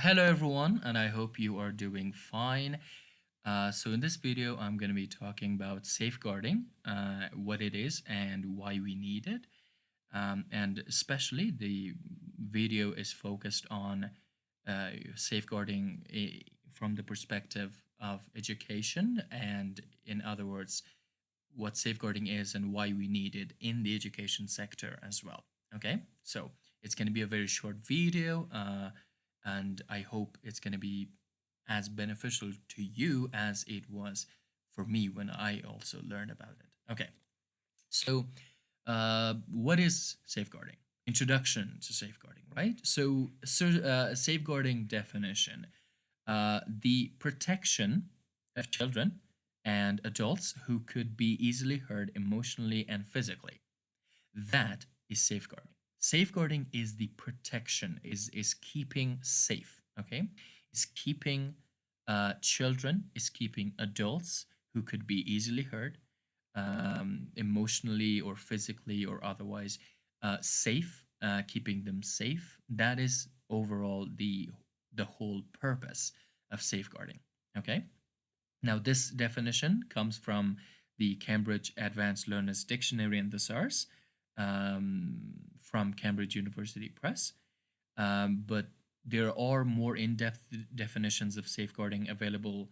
Hello everyone, and I hope you are doing fine. So in this video, I'm going to be talking about safeguarding, what it is and why we need it. And especially the video is focused on safeguarding from the perspective of education, and in other words, what safeguarding is and why we need it in the education sector as well. Okay, so it's going to be a very short video, and I hope it's going to be as beneficial to you as it was for me when I also learned about it. Okay, so what is safeguarding? Introduction to safeguarding, right? So safeguarding definition: the protection of children and adults who could be easily hurt emotionally and physically. That is safeguarding. Safeguarding is the protection, is keeping safe, okay? Is keeping children, is keeping adults who could be easily hurt emotionally or physically or otherwise safe, keeping them safe. That is overall the whole purpose of safeguarding. Okay. Now this definition comes from the Cambridge Advanced Learners Dictionary and Thesaurus from Cambridge University Press. But there are more in-depth definitions of safeguarding available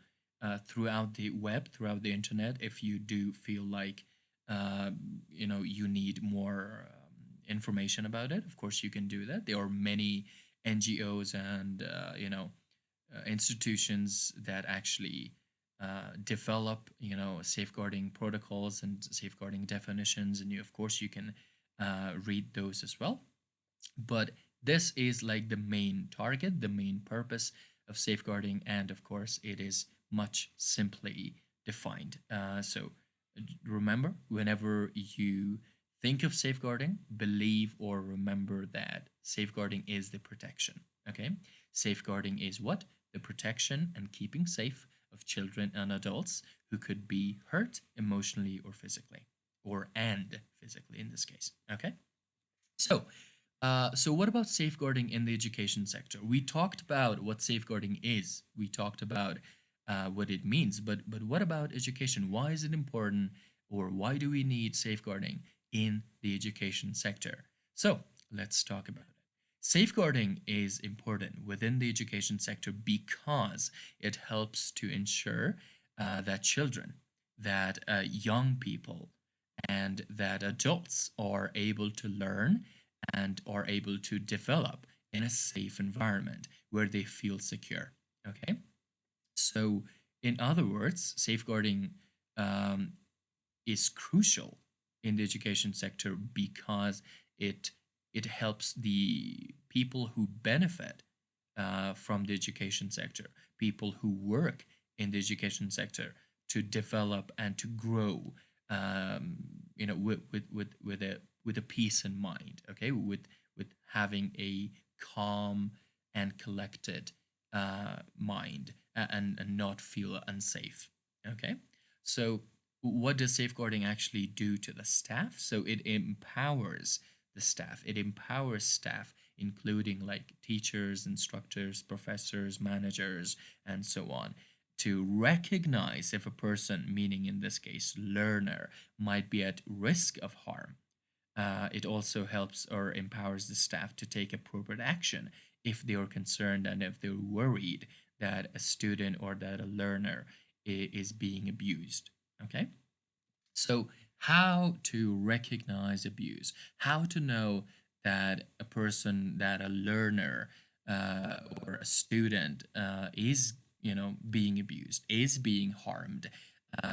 throughout the web, throughout the internet. If you do feel like you need more information about it, of course you can do that. There are many NGOs and institutions that actually develop safeguarding protocols and safeguarding definitions, and of course you can read those as well. But this is like the main target, the main purpose of safeguarding, and of course it is much simply defined. So remember, whenever you think of safeguarding, believe or remember that safeguarding is the protection. Okay, safeguarding is what? The protection and keeping safe of children and adults who could be hurt emotionally or physically, or and physically in this case. Okay, so so what about safeguarding in the education sector? We talked about what safeguarding is. We talked about what it means, but what about education? Why is it important, or why do we need safeguarding in the education sector? So let's talk about it. Safeguarding is important within the education sector because it helps to ensure that children, that young people, and that adults are able to learn and are able to develop in a safe environment where they feel secure. Okay, so in other words, safeguarding um, is crucial in the education sector because it it helps the people who benefit from the education sector, people who work in the education sector, to develop and to grow, with a peace in mind. Okay, with having a calm and collected mind, and not feel unsafe. Okay, so what does safeguarding actually do to the staff? So it empowers the staff. It empowers staff, including like teachers, instructors, professors, managers, and so on, to recognize if a person, meaning in this case learner, might be at risk of harm. It also helps or empowers the staff to take appropriate action if they are concerned and if they're worried that a student or that a learner is being abused. Okay, so how to recognize abuse, how to know that a person, that a learner or a student is being abused, is being harmed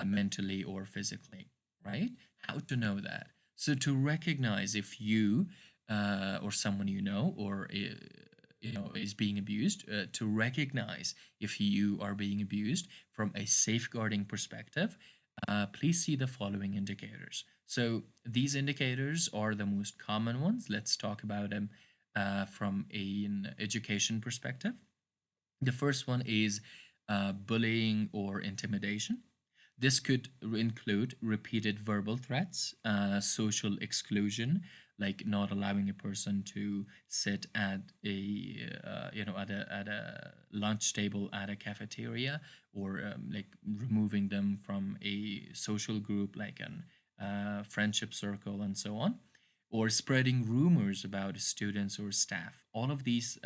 mentally or physically, right? How to know that? So to recognize if you or someone or is being abused, to recognize if you are being abused from a safeguarding perspective, please see the following indicators. So these indicators are the most common ones. Let's talk about them from an education perspective. The first one is bullying or intimidation. This could include repeated verbal threats, social exclusion, like not allowing a person to sit at a at a lunch table at a cafeteria, or like removing them from a social group like an friendship circle and so on, or spreading rumors about students or staff. All of these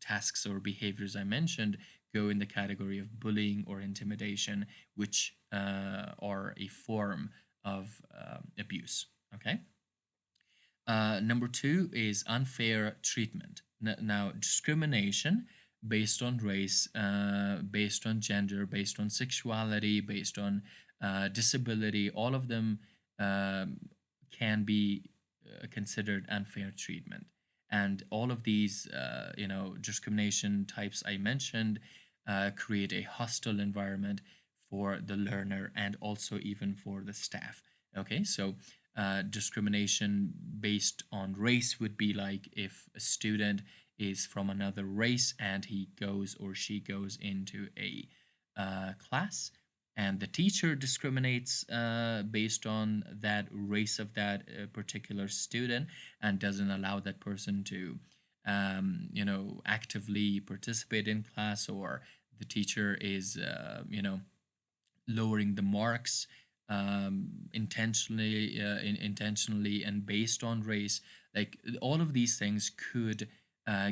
tasks or behaviors I mentioned go in the category of bullying or intimidation, which are a form of abuse. Okay. Number two is unfair treatment. Now, discrimination based on race, based on gender, based on sexuality, based on disability, all of them um, can be considered unfair treatment. And all of these, discrimination types I mentioned create a hostile environment for the learner and also even for the staff. Okay, so discrimination based on race would be like if a student is from another race and he goes or she goes into a class, and the teacher discriminates based on that race of that particular student and doesn't allow that person to actively participate in class, or the teacher is lowering the marks intentionally and based on race. Like all of these things could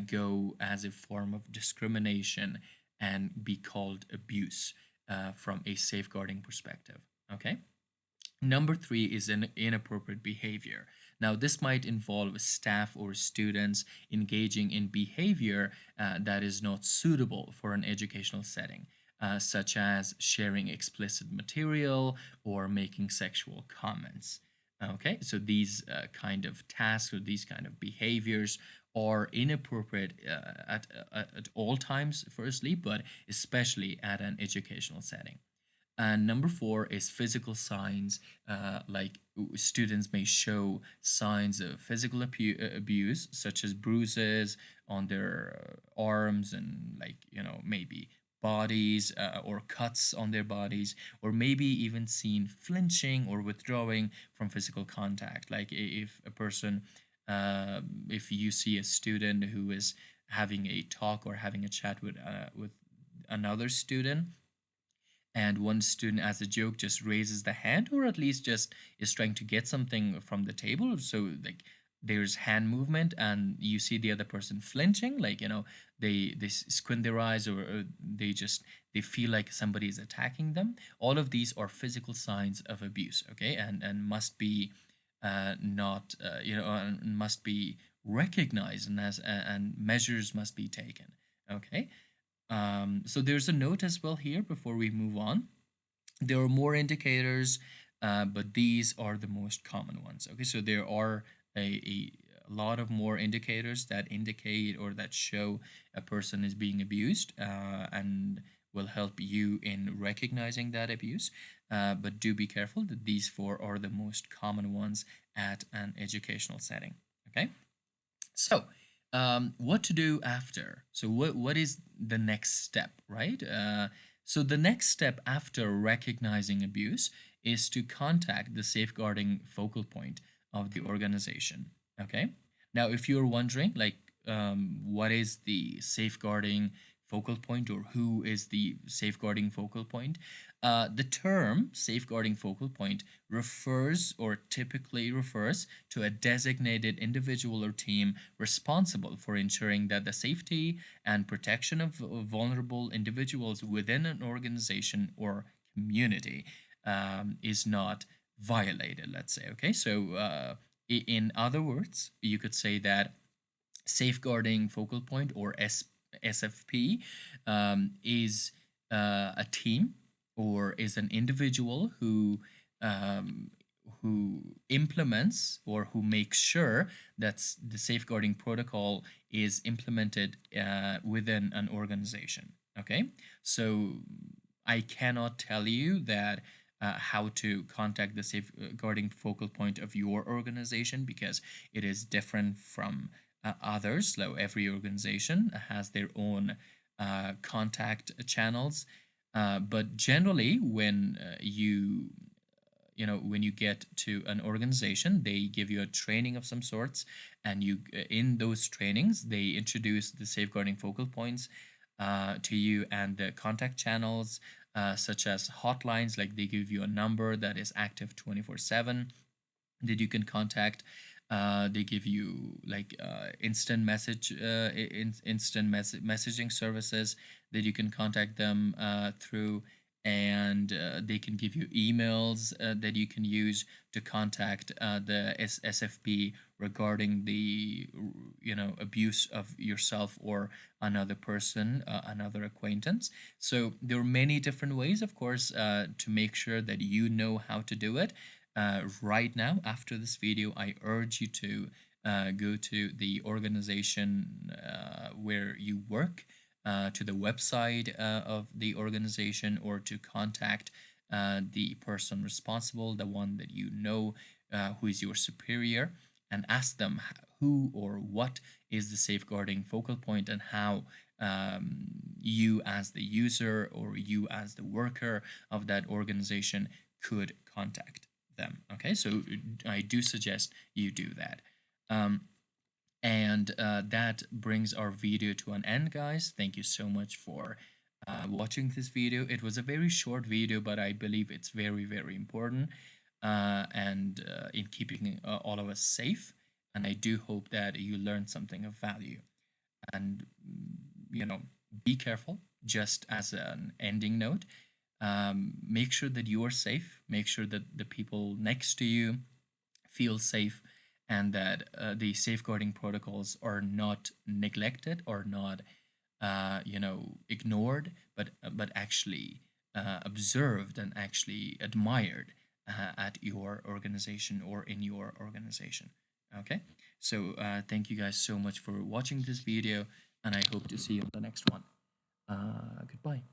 go as a form of discrimination and be called abuse from a safeguarding perspective. Okay. Number three is an inappropriate behavior. Now, this might involve staff or students engaging in behavior that is not suitable for an educational setting, such as sharing explicit material or making sexual comments. Okay, so these kind of tasks or these kind of behaviors are inappropriate at all times, firstly, but especially at an educational setting. And number four is physical signs, like students may show signs of physical abuse, such as bruises on their arms and, like, maybe bodies or cuts on their bodies, or maybe even seen flinching or withdrawing from physical contact. Like if a person, if you see a student who is having a talk or having a chat with another student, and one student as a joke just raises the hand, or at least just is trying to get something from the table, so like there's hand movement and you see the other person flinching, like they squint their eyes, or they feel like somebody is attacking them. All of these are physical signs of abuse, okay, and must be not must be recognized, and measures must be taken. Okay. So there's a note as well here before we move on. There are more indicators, but these are the most common ones. Okay, so there are a lot of more indicators that indicate or that show a person is being abused, and will help you in recognizing that abuse. But do be careful that these four are the most common ones at an educational setting. Okay. So, what to do after? So, what is the next step, right? So, the next step after recognizing abuse is to contact the safeguarding focal point of the organization. Okay. Now, if you're wondering, like, what is the safeguarding focal point, or who is the safeguarding focal point? The term safeguarding focal point refers, or typically refers, to a designated individual or team responsible for ensuring that the safety and protection of vulnerable individuals within an organization or community is not violated, let's say. Okay, so in other words, you could say that safeguarding focal point, or SFP, is a team or is an individual um, who implements or who makes sure that the safeguarding protocol is implemented within an organization. Okay, so I cannot tell you that how to contact the safeguarding focal point of your organization, because it is different from others. So every organization has their own contact channels. But generally, when when you get to an organization, they give you a training of some sorts, and you in those trainings they introduce the safeguarding focal points to you, and the contact channels, such as hotlines. Like, they give you a number that is active 24/7 that you can contact. They give you like instant messaging services that you can contact them through, and they can give you emails that you can use to contact the SFP regarding the abuse of yourself or another person, another acquaintance. So there are many different ways, of course, to make sure that you know how to do it. Right now, after this video, I urge you to go to the organization where you work, to the website of the organization, or to contact the person responsible, the one that you know, who is your superior, and ask them who or what is the safeguarding focal point, and how you as the user or you as the worker of that organization could contact them. Okay, so I do suggest you do that. And that brings our video to an end, guys. Thank you so much for watching this video. It was a very short video, but I believe it's very, very important and in keeping all of us safe. And I do hope that you learned something of value. And, be careful, just as an ending note. Make sure that you are safe. Make sure that the people next to you feel safe, and that the safeguarding protocols are not neglected or not, ignored, but actually observed and actually admired at your organization or in your organization. Okay, so thank you guys so much for watching this video, and I hope to see you on the next one. Goodbye.